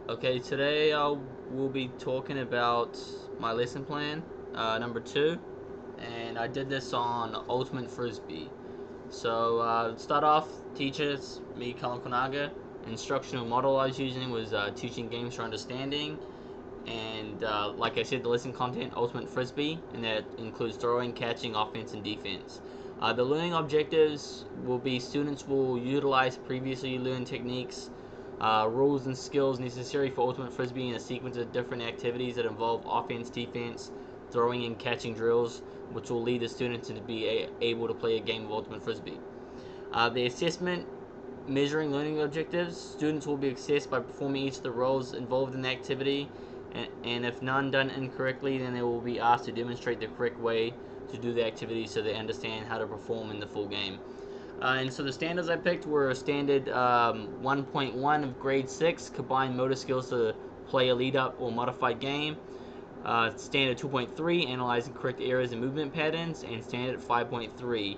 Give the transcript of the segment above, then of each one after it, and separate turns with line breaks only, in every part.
Okay, today I will be talking about my lesson plan, number 2, and I did this on Ultimate Frisbee. So, start off, teachers, me, Colin Konaga. Instructional model I was using was teaching games for understanding, and like I said, the lesson content, Ultimate Frisbee, and that includes throwing, catching, offense, and defense. The learning objectives will be students will utilize previously learned techniques, rules, and skills necessary for Ultimate Frisbee in a sequence of different activities that involve offense, defense, throwing, and catching drills, which will lead the students to be able to play a game of Ultimate Frisbee. The assessment measuring learning objectives, students will be assessed by performing each of the roles involved in the activity, and if none done incorrectly, then they will be asked to demonstrate the correct way to do the activity so they understand how to perform in the full game. And so the standards I picked were standard 1.1 of grade 6, combined motor skills to play a lead up or modified game. Standard 2.3, analyzing correct errors and movement patterns. And standard 5.3,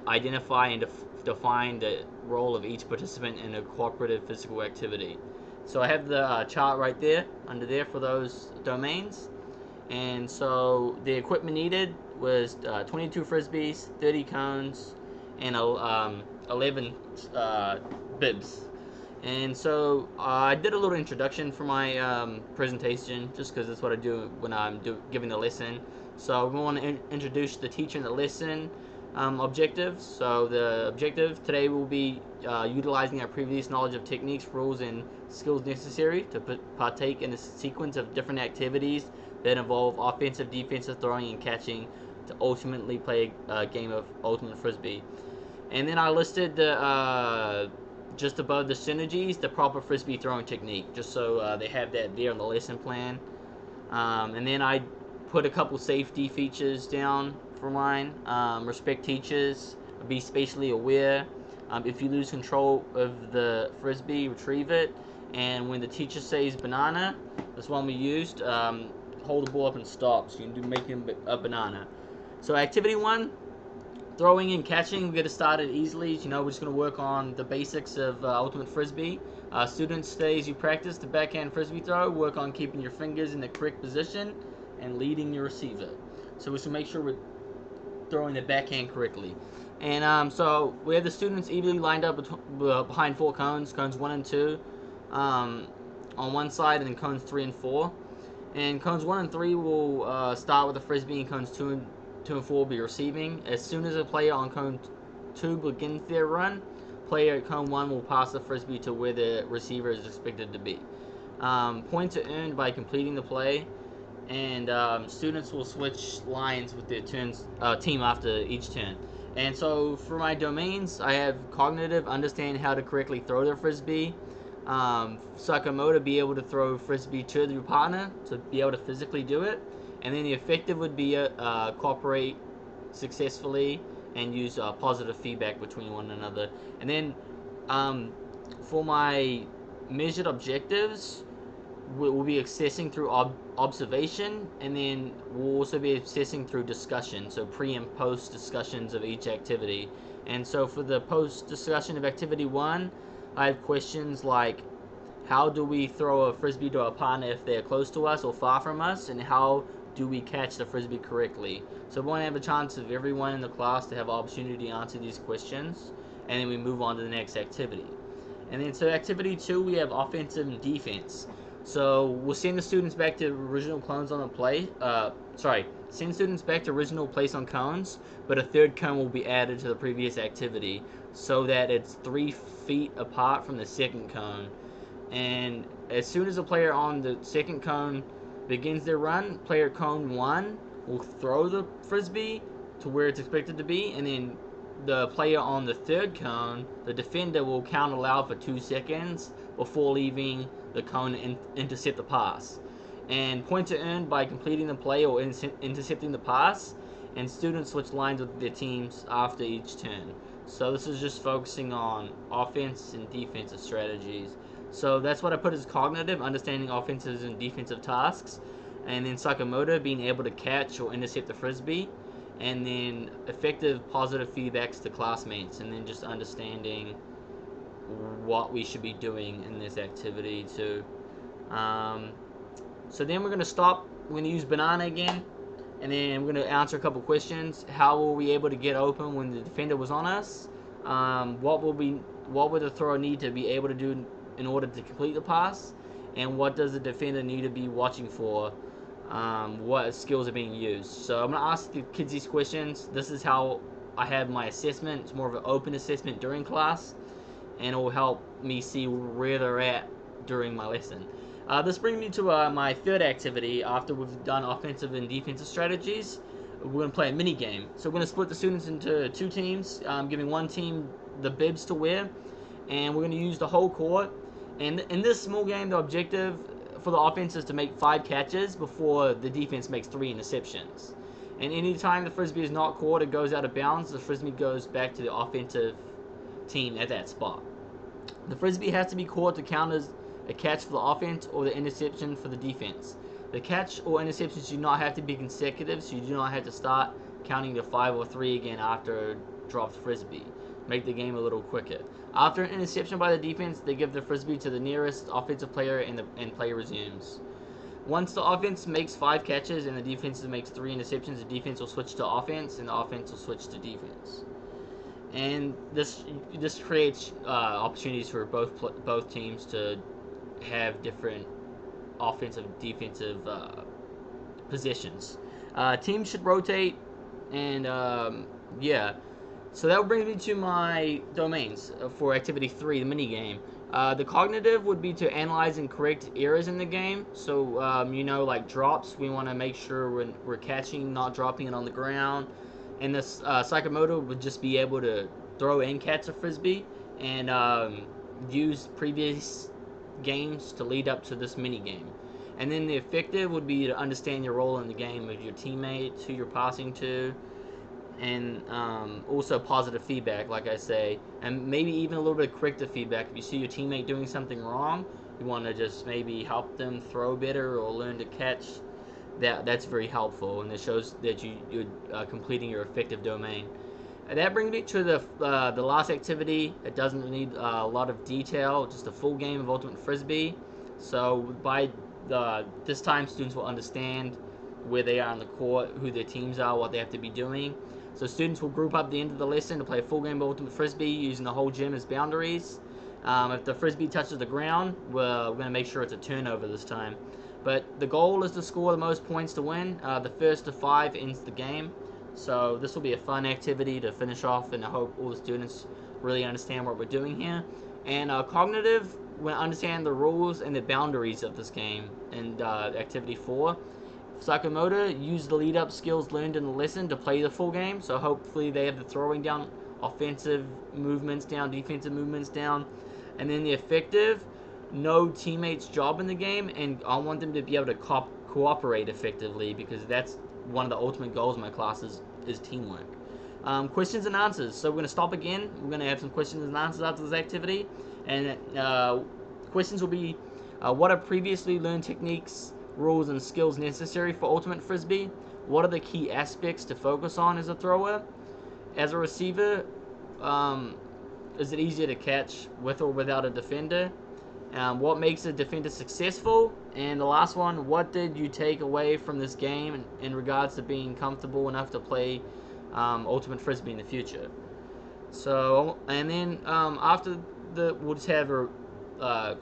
identify and define the role of each participant in a cooperative physical activity. So I have the chart right there, under there for those domains. And so the equipment needed was 22 frisbees, 30 cones, and 11 bibs. And so I did a little introduction for my presentation, just because that's what I do when I'm giving the lesson. So we want to introduce the teacher and the lesson objectives. So the objective today will be utilizing our previous knowledge of techniques, rules, and skills necessary to partake in a sequence of different activities that involve offensive, defensive, throwing, and catching to ultimately play a game of Ultimate Frisbee. And then I listed the just above the synergies, the proper frisbee throwing technique, just so they have that there on the lesson plan. And then I put a couple safety features down for mine. Respect teachers, be spatially aware. If you lose control of the frisbee, retrieve it. And when the teacher says banana, that's one we used. Hold the ball up and stop, so you can do making a banana. So activity 1, throwing and catching, we get it started easily. We're just going to work on the basics of Ultimate Frisbee. Students, stay as you practice the backhand Frisbee throw. Work on keeping your fingers in the correct position and leading your receiver. So we should make sure we're throwing the backhand correctly. And so we have the students evenly lined up behind 4 cones, cones 1 and 2 on one side, and then cones 3 and 4. And cones 1 and 3 will start with the Frisbee, and cones 2 and 4 will be receiving. As soon as a player on cone 2 begins their run, player at cone 1 will pass the Frisbee to where the receiver is expected to be. Points are earned by completing the play, and students will switch lines with their team after each turn. And so for my domains, I have cognitive, understand how to correctly throw the Frisbee. Psychomotor, be able to throw Frisbee to your partner, to be able to physically do it. And then the effective would be cooperate successfully and use positive feedback between one another. And then for my measured objectives, we'll be assessing through observation, and then we'll also be assessing through discussion, so pre and post discussions of each activity. And so for the post discussion of activity 1, I have questions like, how do we throw a Frisbee to a partner if they're close to us or far from us, and how do we catch the Frisbee correctly? So we want to have a chance of everyone in the class to have an opportunity to answer these questions, and then we move on to the next activity. And then so activity 2, we have offensive and defense. So we'll send the students back to original cones on the play. Send students back to original place on cones, but a third cone will be added to the previous activity so that it's 3 feet apart from the second cone. And as soon as a player on the second cone begins their run, player cone 1 will throw the Frisbee to where it's expected to be, and then the player on the third cone, the defender, will count aloud for 2 seconds before leaving the cone and intercept the pass. And points are earned by completing the play or intercepting the pass, and students switch lines with their teams after each turn. So this is just focusing on offense and defensive strategies. So that's what I put as cognitive, understanding offensive and defensive tasks. And then psychomotor, being able to catch or intercept the Frisbee. And then effective positive feedbacks to classmates. And then just understanding what we should be doing in this activity too. So then we're going to stop. We're going to use banana again, and then we're going to answer a couple questions. How were we able to get open when the defender was on us? What would the thrower need to be able to do in order to complete the pass? And what does the defender need to be watching for? What skills are being used? So I'm going to ask the kids these questions. This is how I have my assessment. It's more of an open assessment during class, and it will help me see where they're at during my lesson. This brings me to my third activity. After we've done offensive and defensive strategies, we're going to play a mini game. So we're going to split the students into two teams, giving one team the bibs to wear, and we're going to use the whole court. And in this small game, the objective for the offense is to make 5 catches before the defense makes 3 interceptions. And anytime the frisbee is not caught, it goes out of bounds. The frisbee goes back to the offensive team at that spot. The frisbee has to be caught to count as a catch for the offense or the interception for the defense. The catch or interceptions do not have to be consecutive, so you do not have to start counting to 5 or 3 again after a dropped frisbee. Make the game a little quicker. After an interception by the defense, they give the frisbee to the nearest offensive player and play resumes. Once the offense makes 5 catches and the defense makes 3 interceptions, the defense will switch to offense and the offense will switch to defense. And this creates opportunities for both teams to have different offensive, defensive positions. Teams should rotate, and yeah. So that brings me to my domains for activity 3, the mini game. The cognitive would be to analyze and correct errors in the game. So like drops, we want to make sure we're catching, not dropping it on the ground. And this psychomotor would just be able to throw and catch a frisbee, and use previous games to lead up to this mini game. And then the affective would be to understand your role in the game of your teammates, who you're passing to, and also positive feedback, like I say, and maybe even a little bit of corrective feedback. If you see your teammate doing something wrong, you want to just maybe help them throw better or learn to catch. That's very helpful, and it shows that you're completing your affective domain. And that brings me to the last activity. It doesn't need a lot of detail, just a full game of Ultimate Frisbee. So by this time, students will understand where they are on the court, who their teams are, what they have to be doing. So students will group up at the end of the lesson to play a full game of Ultimate Frisbee using the whole gym as boundaries. If the Frisbee touches the ground, we're going to make sure it's a turnover this time. But the goal is to score the most points to win. The first to 5 ends the game. So this will be a fun activity to finish off, and I hope all the students really understand what we're doing here. And cognitive, we understand the rules and the boundaries of this game. And activity 4. Psychomotor, use the lead-up skills learned in the lesson to play the full game. So hopefully they have the throwing down, offensive movements down, defensive movements down. And then the affective, know teammates' job in the game, and I want them to be able to cooperate effectively, because that's one of the ultimate goals of my class is teamwork. Questions and answers. So we're going to stop again. We're going to have some questions and answers after this activity. And questions will be, what are previously learned techniques, rules, and skills necessary for Ultimate Frisbee? What are the key aspects to focus on as a thrower? As a receiver, is it easier to catch with or without a defender? What makes a defender successful? And the last one, what did you take away from this game in regards to being comfortable enough to play Ultimate Frisbee in the future? So, and then after we'll just have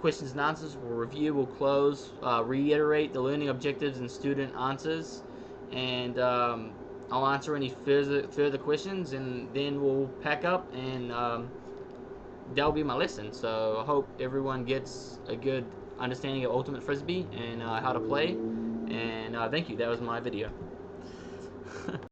questions and answers. We'll review, we'll close, reiterate the learning objectives and student answers, and I'll answer any further questions, and then we'll pack up, and that'll be my lesson. So I hope everyone gets a good understanding of Ultimate Frisbee and how to play. And thank you. That was my video.